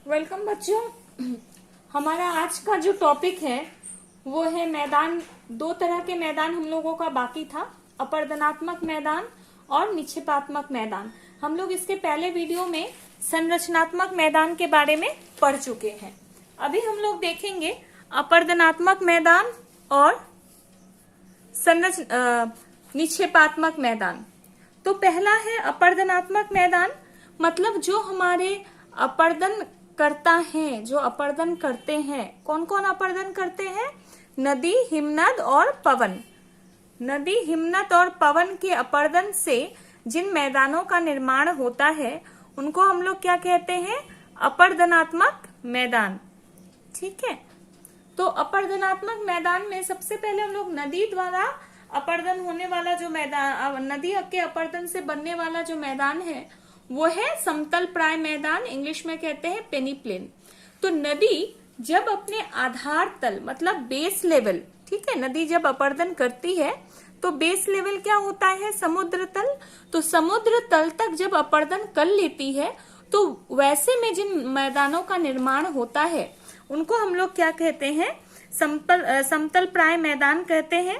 Welcome बच्चों। हमारा आज का जो टॉपिक है वो है मैदान। दो तरह के मैदान हम लोगों का बाकी था, अपर्दनात्मक मैदान और निक्षेपात्मक मैदान। हम लोग इसके पहले वीडियो में संरचनात्मक मैदान के बारे में पढ़ चुके हैं। अभी हम लोग देखेंगे अपर्दनात्मक मैदान और निक्षेपात्मक मैदान। तो पहला है अपर्दनात्मक मैदान, मतलब जो हमारे अपर्दन करता है, जो अपर्दन करते हैं। कौन कौन अपर्दन करते हैं? नदी, हिमनद और पवन। नदी, हिमनद और पवन के अपर्दन से जिन मैदानों का निर्माण होता है उनको हम लोग क्या कहते हैं? अपर्दनात्मक मैदान। ठीक है, तो अपर्दनात्मक मैदान में सबसे पहले हम लोग नदी द्वारा अपर्दन होने वाला जो मैदान, नदी के अपर्दन से बनने वाला जो मैदान है वो है समतल प्राय मैदान, इंग्लिश में कहते हैं पेनीप्लेन। तो नदी जब अपने आधार तल मतलब बेस लेवल, ठीक है, नदी जब अपर्दन करती है तो बेस लेवल क्या होता है? समुद्र तल। तो समुद्र तल तक जब अपर्दन कर लेती है तो वैसे में जिन मैदानों का निर्माण होता है उनको हम लोग क्या कहते हैं? समतल प्राय मैदान कहते हैं।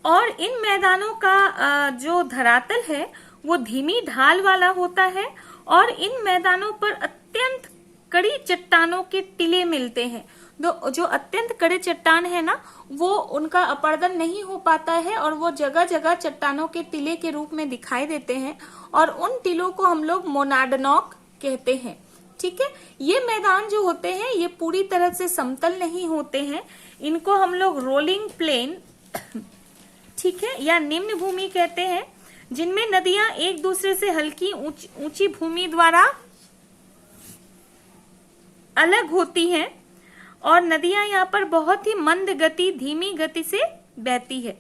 और इन मैदानों का जो धरातल है वो धीमी ढाल वाला होता है और इन मैदानों पर अत्यंत कड़ी चट्टानों के टीले मिलते हैं। जो अत्यंत कड़े चट्टान है ना, वो उनका अपर्दन नहीं हो पाता है और वो जगह जगह चट्टानों के टीले के रूप में दिखाई देते हैं और उन टीलों को हम लोग मोनाडनॉक कहते हैं। ठीक है, ये मैदान जो होते हैं ये पूरी तरह से समतल नहीं होते हैं, इनको हम लोग रोलिंग प्लेन, ठीक है, या निम्न भूमि कहते हैं, जिनमें नदियां एक दूसरे से हल्की ऊंची भूमि द्वारा अलग होती हैं और नदियां यहाँ पर बहुत ही मंद गति, धीमी गति से बहती है।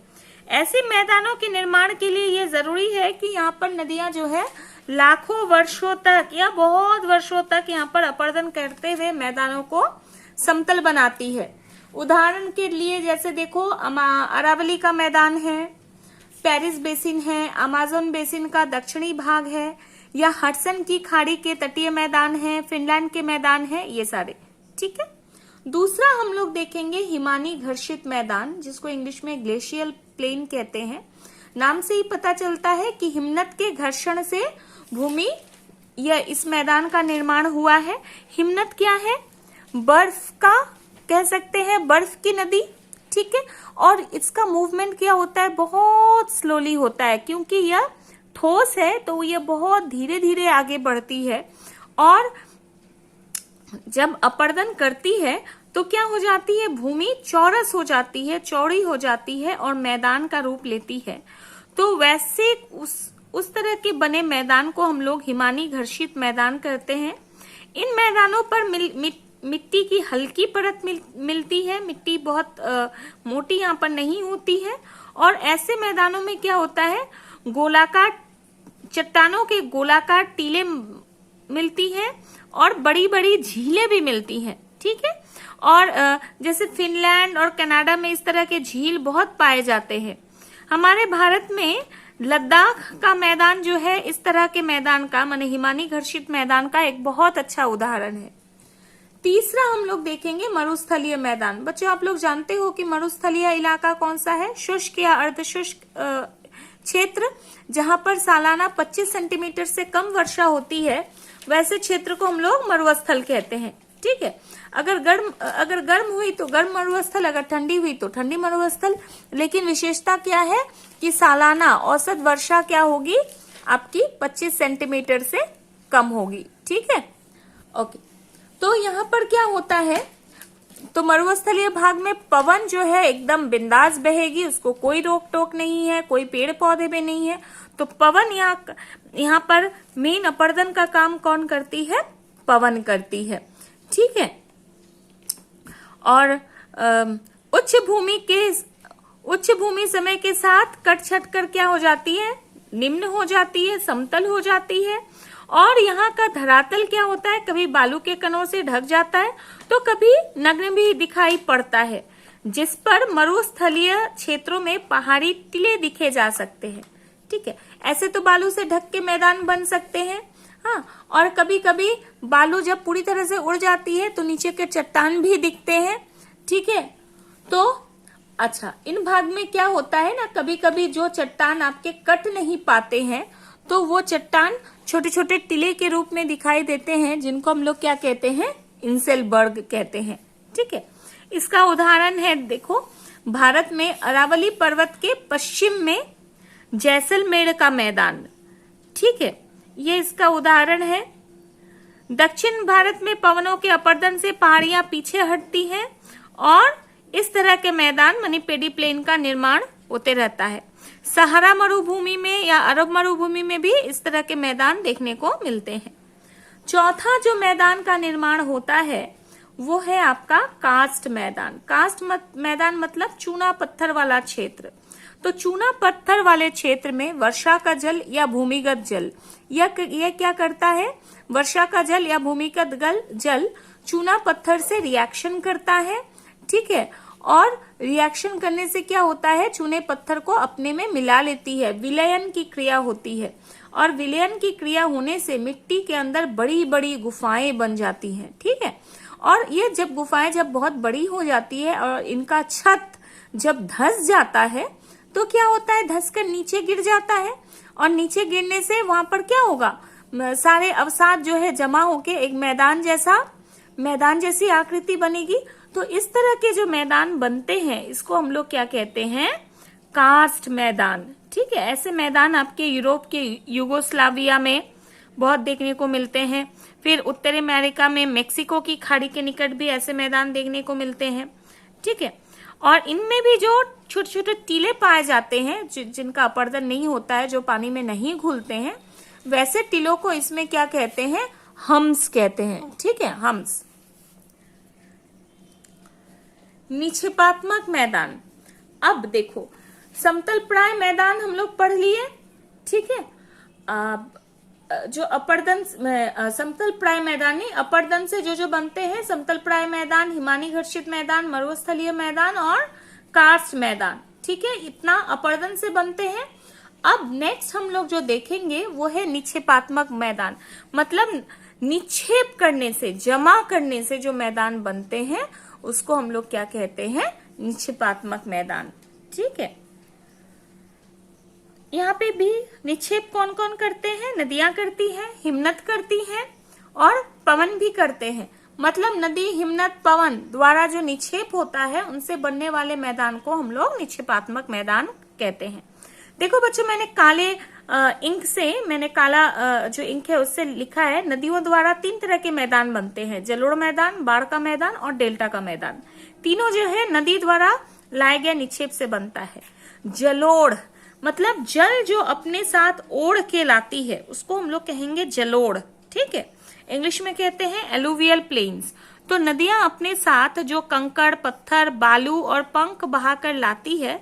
ऐसे मैदानों के निर्माण के लिए ये जरूरी है कि यहाँ पर नदियां जो है लाखों वर्षों तक या बहुत वर्षों तक यहाँ पर अपर्दन करते हुए मैदानों को समतल बनाती है। उदाहरण के लिए जैसे देखो, अरावली का मैदान है, पेरिस बेसिन है, अमेज़न बेसिन का दक्षिणी भाग है, या हडसन की खाड़ी के तटीय मैदान है, फिनलैंड के मैदान है, ये सारे। ठीक है, दूसरा हम लोग देखेंगे हिमानी घर्षित मैदान, जिसको इंग्लिश में ग्लेशियल प्लेन कहते हैं। नाम से ही पता चलता है कि हिमनद के घर्षण से भूमि या इस मैदान का निर्माण हुआ है। हिमनद क्या है? बर्फ का कह सकते हैं, बर्फ की नदी। ठीक है, और इसका मूवमेंट क्या होता है? बहुत स्लोली होता है, क्योंकि यह ठोस है तो यह बहुत धीरे धीरे आगे बढ़ती है और जब अपर्दन करती है तो क्या हो जाती है? भूमि चौरस हो जाती है, चौड़ी हो जाती है और मैदान का रूप लेती है। तो वैसे उस तरह के बने मैदान को हम लोग हिमानी घर्षित मैदान कहते हैं। इन मैदानों पर मिट्टी की हल्की परत मिलती है, मिट्टी बहुत मोटी यहाँ पर नहीं होती है और ऐसे मैदानों में क्या होता है? गोलाकार चट्टानों के गोलाकार टीले मिलती हैं और बड़ी बड़ी झीलें भी मिलती हैं। ठीक है, और जैसे फिनलैंड और कनाडा में इस तरह के झील बहुत पाए जाते हैं। हमारे भारत में लद्दाख का मैदान जो है इस तरह के मैदान का, माने हिमानी घर्षित मैदान का एक बहुत अच्छा उदाहरण है। तीसरा हम लोग देखेंगे मरुस्थलीय मैदान। बच्चों, आप लोग जानते हो कि मरुस्थलीय इलाका कौन सा है? शुष्क या अर्धशुष्क क्षेत्र, जहां पर सालाना 25 सेंटीमीटर से कम वर्षा होती है, वैसे क्षेत्र को हम लोग मरुस्थल कहते हैं। ठीक है, अगर गर्म हुई तो गर्म मरुस्थल, अगर ठंडी हुई तो ठंडी मरुस्थल। लेकिन विशेषता क्या है कि सालाना औसत वर्षा क्या होगी? आपकी 25 सेंटीमीटर से कम होगी। ठीक है, ओके। तो यहाँ पर क्या होता है? तो मरुस्थलीय भाग में पवन जो है एकदम बिंदास बहेगी, उसको कोई रोक टोक नहीं है, कोई पेड़ पौधे भी नहीं है। तो पवन यहाँ पर मेन अपर्दन का काम कौन करती है? पवन करती है। ठीक है, और उच्च भूमि समय के साथ कट छट कर क्या हो जाती है? निम्न हो जाती है, समतल हो जाती है। और यहाँ का धरातल क्या होता है? कभी बालू के कणों से ढक जाता है तो कभी नग्न भी दिखाई पड़ता है, जिस पर मरुस्थलीय क्षेत्रों में पहाड़ी टीले दिखे जा सकते हैं। ठीक है, ऐसे तो बालू से ढक के मैदान बन सकते हैं, हाँ, और कभी कभी बालू जब पूरी तरह से उड़ जाती है तो नीचे के चट्टान भी दिखते हैं। ठीक है, तो अच्छा, इन भाग में क्या होता है ना, कभी कभी जो चट्टान आपके कट नहीं पाते हैं तो वो चट्टान छोटे छोटे टीले के रूप में दिखाई देते हैं, जिनको हम लोग क्या कहते हैं, इंसेलबर्ग कहते हैं। ठीक है, इसका उदाहरण है, देखो भारत में अरावली पर्वत के पश्चिम में जैसलमेर का मैदान। ठीक है, ये इसका उदाहरण है। दक्षिण भारत में पवनों के अपरदन से पहाड़ियां पीछे हटती हैं और इस तरह के मैदान मानी पेडी प्लेन का निर्माण होते रहता है। सहारा मरुभूमि में या अरब मरुभूमि में भी इस तरह के मैदान देखने को मिलते हैं। चौथा जो मैदान का निर्माण होता है वो है आपका कास्ट मैदान। कास्ट मैदान मतलब चूना पत्थर वाला क्षेत्र। तो चूना पत्थर वाले क्षेत्र में वर्षा का जल या भूमिगत जल, यह क्या करता है, वर्षा का जल या भूमिगत जल चूना पत्थर से रिएक्शन करता है। ठीक है, और रिएक्शन करने से क्या होता है, चूने पत्थर को अपने में मिला लेती है, विलयन की क्रिया होती है, और विलयन की क्रिया होने से मिट्टी के अंदर बड़ी बड़ी गुफाएं बन जाती हैं। ठीक है, और ये जब गुफाएं जब बहुत बड़ी हो जाती है और इनका छत जब धंस जाता है तो क्या होता है, धंस कर नीचे गिर जाता है, और नीचे गिरने से वहां पर क्या होगा, सारे अवसाद जो है जमा होके एक मैदान जैसी आकृति बनेगी। तो इस तरह के जो मैदान बनते हैं इसको हम लोग क्या कहते हैं, कास्ट मैदान। ठीक है, ऐसे मैदान आपके यूरोप के यूगोस्लाविया में बहुत देखने को मिलते हैं। फिर उत्तरी अमेरिका में मेक्सिको की खाड़ी के निकट भी ऐसे मैदान देखने को मिलते हैं। ठीक है, और इनमें भी जो छोटे छोटे टीले पाए जाते हैं जिनका अपरदन नहीं होता है, जो पानी में नहीं घुलते हैं, वैसे टीलों को इसमें क्या कहते हैं, हम्स कहते हैं। ठीक है, हम्स। निक्षेपात्मक मैदान। अब देखो, समतल प्राय मैदान हम लोग पढ़ लिए। ठीक है, जो अपरदन समतल प्राय मैदान नहीं, अपरदन से जो बनते हैं, समतल प्राय मैदान, हिमानी घर्षित मैदान, मरुस्थलीय मैदान और कार्स्ट मैदान। ठीक है, इतना अपरदन से बनते हैं। अब नेक्स्ट हम लोग जो देखेंगे वो है निक्षेपात्मक मैदान, मतलब निक्षेप करने से, जमा करने से जो मैदान बनते हैं उसको हम लोग क्या कहते हैं, निक्षेपात्मक मैदान। ठीक है, यहाँ पे भी निक्षेप कौन कौन करते हैं, नदियां करती हैं, हिमनद करती हैं और पवन भी करते हैं। मतलब नदी, हिमनद, पवन द्वारा जो निक्षेप होता है उनसे बनने वाले मैदान को हम लोग निक्षेपात्मक मैदान कहते हैं। देखो बच्चों, मैंने काले इंक से, मैंने काला जो इंक है उससे लिखा है, नदियों द्वारा 3 तरह के मैदान बनते हैं, जलोढ़ मैदान, बाढ़ का मैदान और डेल्टा का मैदान। तीनों जो है नदी द्वारा लाए गए निक्षेप से बनता है। जलोढ़ मतलब जल जो अपने साथ ओढ़ के लाती है उसको हम लोग कहेंगे जलोढ़। ठीक है, इंग्लिश में कहते हैं एलुवियल प्लेन्स। तो नदियां अपने साथ जो कंकड़, पत्थर, बालू और पंख बहाकर लाती है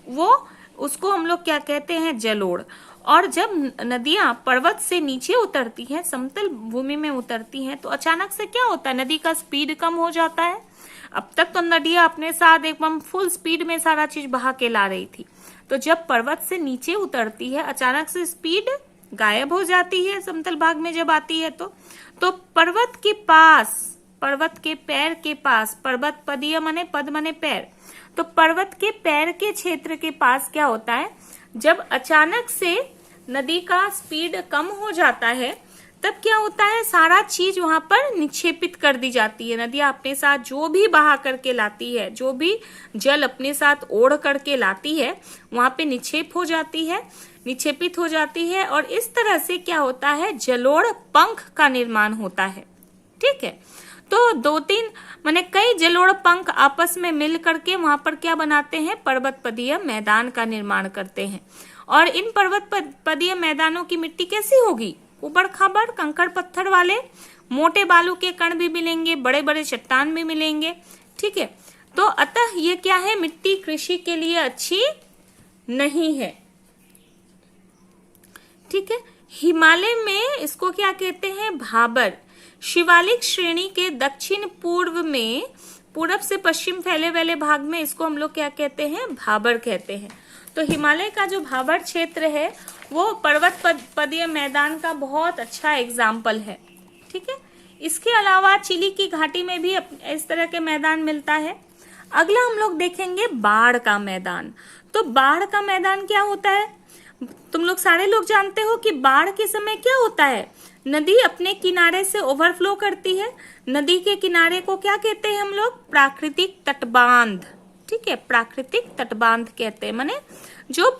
वो, उसको हम लोग क्या कहते हैं, जलोढ़। और जब नदियां पर्वत से नीचे उतरती हैं, समतल भूमि में उतरती हैं, तो अचानक से क्या होता है, नदी का स्पीड कम हो जाता है। अब तक तो नदियां अपने साथ एकदम फुल स्पीड में सारा चीज बहा के ला रही थी, तो जब पर्वत से नीचे उतरती है अचानक से स्पीड गायब हो जाती है, समतल भाग में जब आती है तो पर्वत के पास, पर्वत के पैर के पास, पर्वत पदीय मने पद मने पैर, तो पर्वत के पैर के क्षेत्र के पास क्या होता है, जब अचानक से नदी का स्पीड कम हो जाता है तब क्या होता है, सारा चीज वहां पर निक्षेपित कर दी जाती है। नदियां अपने साथ जो भी बहा करके लाती है, जो भी जल अपने साथ ओढ़ करके लाती है, वहां पे निक्षेप हो जाती है, निक्षेपित हो जाती है, और इस तरह से क्या होता है, जलोढ़ पंख का निर्माण होता है। ठीक है, तो 2-3 माने कई जलोढ़ पंख आपस में मिल करके वहां पर क्या बनाते हैं, पर्वत पदीय मैदान का निर्माण करते हैं। और इन पर्वत पदीय मैदानों की मिट्टी कैसी होगी, उबड़ खाबड़, कंकड़ पत्थर वाले, मोटे बालू के कण भी मिलेंगे, बड़े बड़े चट्टान भी मिलेंगे। ठीक है, तो अतः ये क्या है, मिट्टी कृषि के लिए अच्छी नहीं है। ठीक है, हिमालय में इसको क्या कहते हैं, भाबर। शिवालिक श्रेणी के दक्षिण पूर्व में, पूरब से पश्चिम फैले वाले भाग में इसको हम लोग क्या कहते हैं, भाबर कहते हैं। तो हिमालय का जो भाबर क्षेत्र है वो पर्वत पदीय मैदान का बहुत अच्छा एग्जाम्पल है। ठीक है, इसके अलावा चिली की घाटी में भी इस तरह के मैदान मिलता है। अगला हम लोग देखेंगे बाढ़ का मैदान। तो बाढ़ का मैदान क्या होता है? तुम लोग सारे लोग जानते हो कि बाढ़ के समय क्या होता है, नदी अपने किनारे से ओवरफ्लो करती है। नदी के किनारे को क्या कहते हैं हम लोग? प्राकृतिक तटबांध। ठीक है, प्राकृतिक तटबांध कहते हैं, माने जो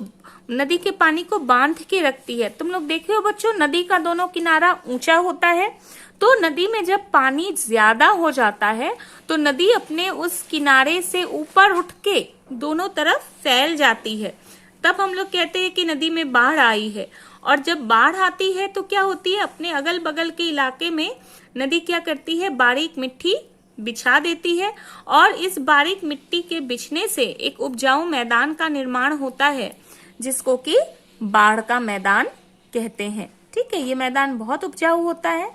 नदी के पानी को बांध के रखती है। तुम लोग देखे हो बच्चों, नदी का दोनों किनारा ऊंचा होता है, तो नदी में जब पानी ज्यादा हो जाता है तो नदी अपने उस किनारे से ऊपर उठ के दोनों तरफ फैल जाती है। तब हम लोग कहते हैं कि नदी में बाढ़ आई है। और जब बाढ़ आती है तो क्या होती है, अपने अगल बगल के इलाके में नदी क्या करती है, बारीक मिट्टी बिछा देती है, और इस बारीक मिट्टी के बिछने से एक उपजाऊ मैदान का निर्माण होता है, जिसको कि बाढ़ का मैदान कहते हैं। ठीक है, ये मैदान बहुत उपजाऊ होता है।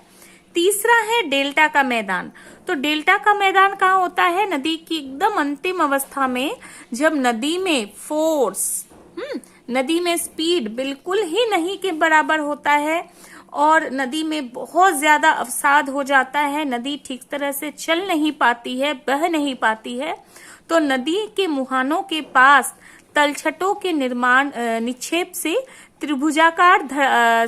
तीसरा है डेल्टा का मैदान। तो डेल्टा का मैदान कहाँ होता है? नदी की एकदम अंतिम अवस्था में, जब नदी में फोर्स, नदी में स्पीड बिल्कुल ही नहीं के बराबर होता है और नदी में बहुत ज्यादा अवसाद हो जाता है, नदी ठीक तरह से चल नहीं पाती है, बह नहीं पाती है, तो नदी के मुहानों के पास तलछटों के निर्माण निक्षेप से त्रिभुजाकार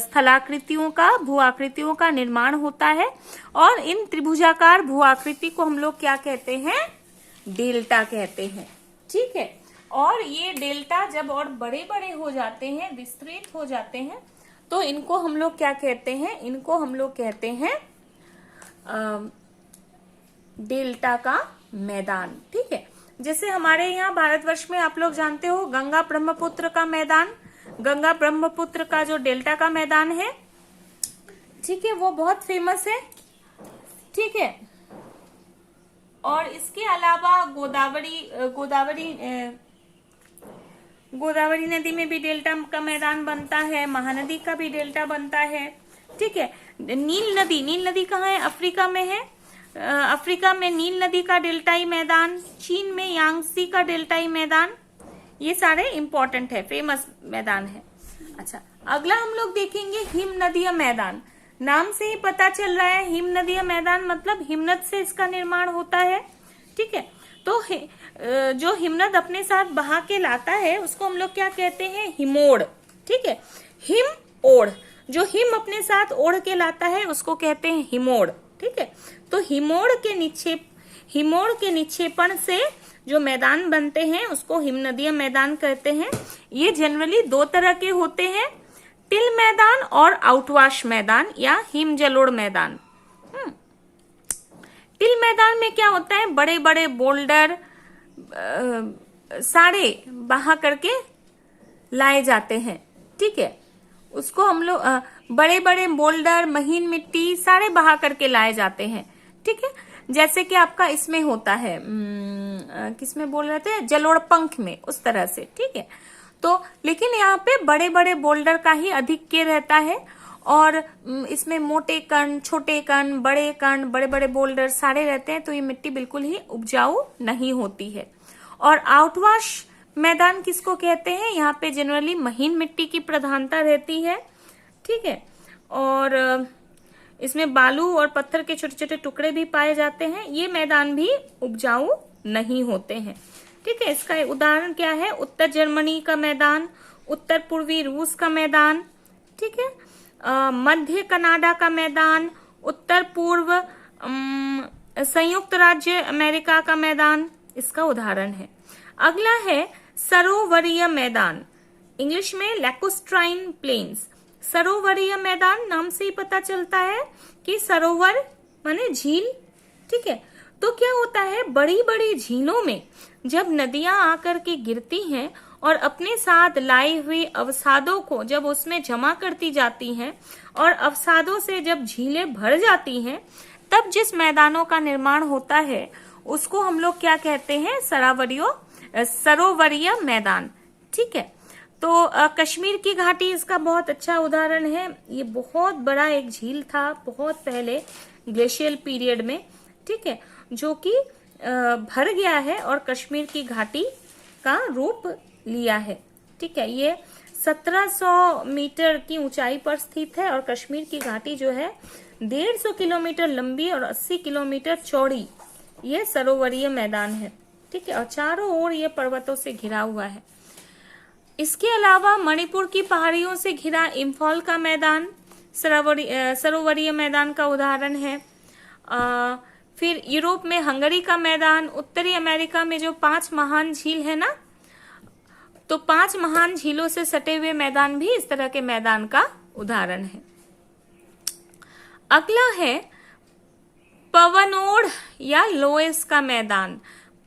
स्थलाकृतियों का, भूआकृतियों का निर्माण होता है। और इन त्रिभुजाकार भूआकृति को हम लोग क्या कहते हैं? डेल्टा कहते हैं। ठीक है, और ये डेल्टा जब और बड़े बड़े हो जाते हैं, विस्तृत हो जाते हैं, तो इनको हम लोग क्या कहते हैं? इनको हम लोग कहते हैं डेल्टा का मैदान। ठीक है, जैसे हमारे यहाँ भारतवर्ष में आप लोग जानते हो गंगा ब्रह्मपुत्र का मैदान, गंगा ब्रह्मपुत्र का जो डेल्टा का मैदान है, ठीक है, वो बहुत फेमस है। ठीक है, और इसके अलावा गोदावरी नदी में भी डेल्टा का मैदान बनता है, महानदी का भी डेल्टा बनता है। ठीक है, नील नदी कहाँ है? अफ्रीका में है। अफ्रीका में नील नदी का डेल्टाई मैदान, चीन में यांगसी का डेल्टाई मैदान, ये सारे इंपॉर्टेंट है, फेमस मैदान है। अच्छा, अगला हम लोग देखेंगे हिम नदीय मैदान। नाम से ही पता चल रहा है, हिम नदीय मैदान मतलब हिमनद से इसका निर्माण होता है। ठीक है, तो जो हिमनद अपने साथ बहा के लाता है उसको हम लोग क्या कहते हैं? हिमोड़। ठीक है, हिम ओढ़, जो हिम अपने साथ ओढ़ के लाता है उसको कहते हैं हिमोड़। ठीक है, तो हिमोड़ के निक्षेपण से जो मैदान बनते हैं उसको हिमनदीय मैदान कहते हैं। ये जनरली दो तरह के होते हैं, टिल मैदान और आउटवाश मैदान या हिम जलोढ़ मैदान। टिल मैदान में क्या होता है? बड़े बड़े बोल्डर सारे बहा करके लाए जाते हैं। ठीक है, उसको हम लोग बड़े बड़े बोल्डर, महीन मिट्टी सारे बहा करके लाए जाते हैं। ठीक है, जैसे कि आपका इसमें होता है, किसमें बोल रहे थे? जलोढ़ पंख में, उस तरह से। ठीक है, तो लेकिन यहाँ पे बड़े बड़े बोल्डर का ही अधिक रहता है, और इसमें मोटे कण, छोटे कण, बड़े बड़े बोल्डर सारे रहते हैं, तो ये मिट्टी बिल्कुल ही उपजाऊ नहीं होती है। और आउटवाश मैदान किसको कहते हैं? यहाँ पे जनरली महीन मिट्टी की प्रधानता रहती है। ठीक है, और इसमें बालू और पत्थर के छोटे छोटे टुकड़े भी पाए जाते हैं। ये मैदान भी उपजाऊ नहीं होते हैं। ठीक है, इसका उदाहरण क्या है? उत्तर जर्मनी का मैदान, उत्तर पूर्वी रूस का मैदान, ठीक है, मध्य कनाडा का मैदान, उत्तर पूर्व संयुक्त राज्य अमेरिका का मैदान इसका उदाहरण है। अगला है सरोवरीय मैदान, इंग्लिश में लैकुस्ट्राइन प्लेन्स। सरोवरीय मैदान नाम से ही पता चलता है कि सरोवर माने झील। ठीक है, तो क्या होता है, बड़ी बड़ी झीलों में जब नदियां आकर के गिरती हैं और अपने साथ लाई हुई अवसादों को जब उसमें जमा करती जाती हैं और अवसादों से जब झीलें भर जाती हैं, तब जिस मैदानों का निर्माण होता है उसको हम लोग क्या कहते हैं? सरोवरीय मैदान। ठीक है, तो कश्मीर की घाटी इसका बहुत अच्छा उदाहरण है। ये बहुत बड़ा एक झील था बहुत पहले ग्लेशियल पीरियड में, ठीक है, जो कि भर गया है और कश्मीर की घाटी का रूप लिया है। ठीक ठीक है, ये 1700 मीटर की ऊंचाई पर स्थित है और कश्मीर की घाटी जो है 150 किलोमीटर लंबी और 80 किलोमीटर चौड़ी ये सरोवरीय मैदान है। ठीक है, और चारों ओर ये पर्वतों से घिरा हुआ है। इसके अलावा मणिपुर की पहाड़ियों से घिरा इम्फॉल का मैदान सरोवरीय मैदान का उदाहरण है। फिर यूरोप में हंगरी का मैदान, उत्तरी अमेरिका में जो 5 महान झील है ना, तो 5 महान झीलों से सटे हुए मैदान भी इस तरह के मैदान का उदाहरण है। अगला है पवनोड़ या लोएस का मैदान।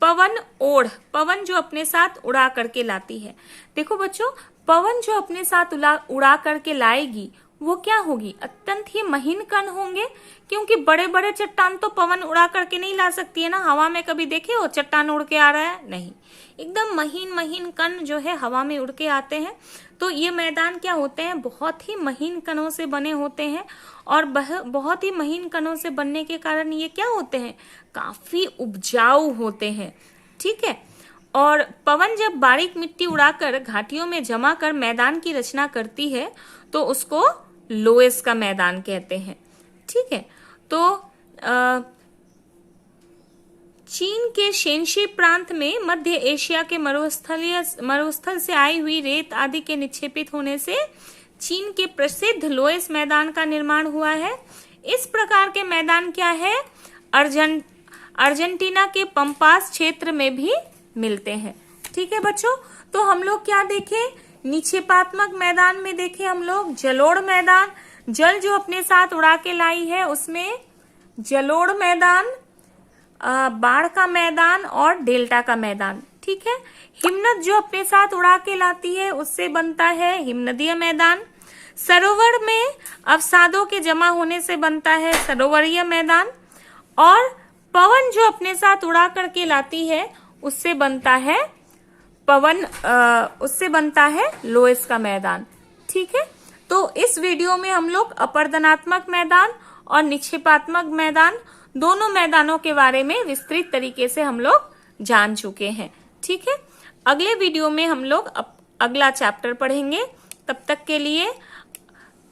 पवन ओढ़, पवन जो अपने साथ उड़ा करके लाती है। देखो बच्चों, पवन जो अपने साथ उड़ा करके लाएगी वो क्या होगी, अत्यंत ही महीन कण होंगे, क्योंकि बड़े बड़े चट्टान तो पवन उड़ा करके नहीं ला सकती है ना। हवा में कभी देखे हो चट्टान उड़ के आ रहा है? नहीं, एकदम महीन महीन कण जो है हवा में उड़ के आते हैं। तो ये मैदान क्या होते हैं, बहुत ही महीन कणों से बने होते हैं और बहुत ही महीन कणों से बनने के कारण ये क्या होते हैं, काफी उपजाऊ होते हैं। ठीक है, और पवन जब बारीक मिट्टी उड़ाकर घाटियों में जमा कर मैदान की रचना करती है तो उसको लोएस का मैदान कहते हैं। ठीक है, तो चीन के शेंशी प्रांत में मध्य एशिया के मरुस्थल से आई हुई रेत आदि के निक्षेपित होने से चीन के प्रसिद्ध लोएस मैदान का निर्माण हुआ है। इस प्रकार के मैदान क्या है, अर्जेंटीना के पंपास क्षेत्र में भी मिलते हैं। ठीक है बच्चों, तो हम लोग क्या देखें, निक्षेपात्मक मैदान में देखें हम लोग जलोढ़ मैदान, जल जो अपने साथ उड़ा के लाई है उसमें जलोढ़ मैदान, बाढ़ का मैदान और डेल्टा का मैदान। ठीक है, हिमनद जो अपने साथ उड़ा के लाती है उससे बनता है हिमनदीय मैदान। सरोवर में अवसादों के जमा होने से बनता है सरोवरीय मैदान। और पवन जो अपने साथ उड़ा करके लाती है उससे बनता है लोएस का मैदान। ठीक है, तो इस वीडियो में हम लोग अपरदनात्मक मैदान और निक्षेपात्मक मैदान दोनों मैदानों के बारे में विस्तृत तरीके से हम लोग जान चुके हैं। ठीक है, अगले वीडियो में हम लोग अगला चैप्टर पढ़ेंगे। तब तक के लिए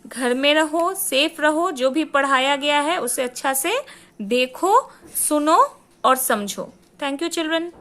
घर में रहो, सेफ रहो, जो भी पढ़ाया गया है उसे अच्छा से देखो, सुनो और समझो। Thank you children.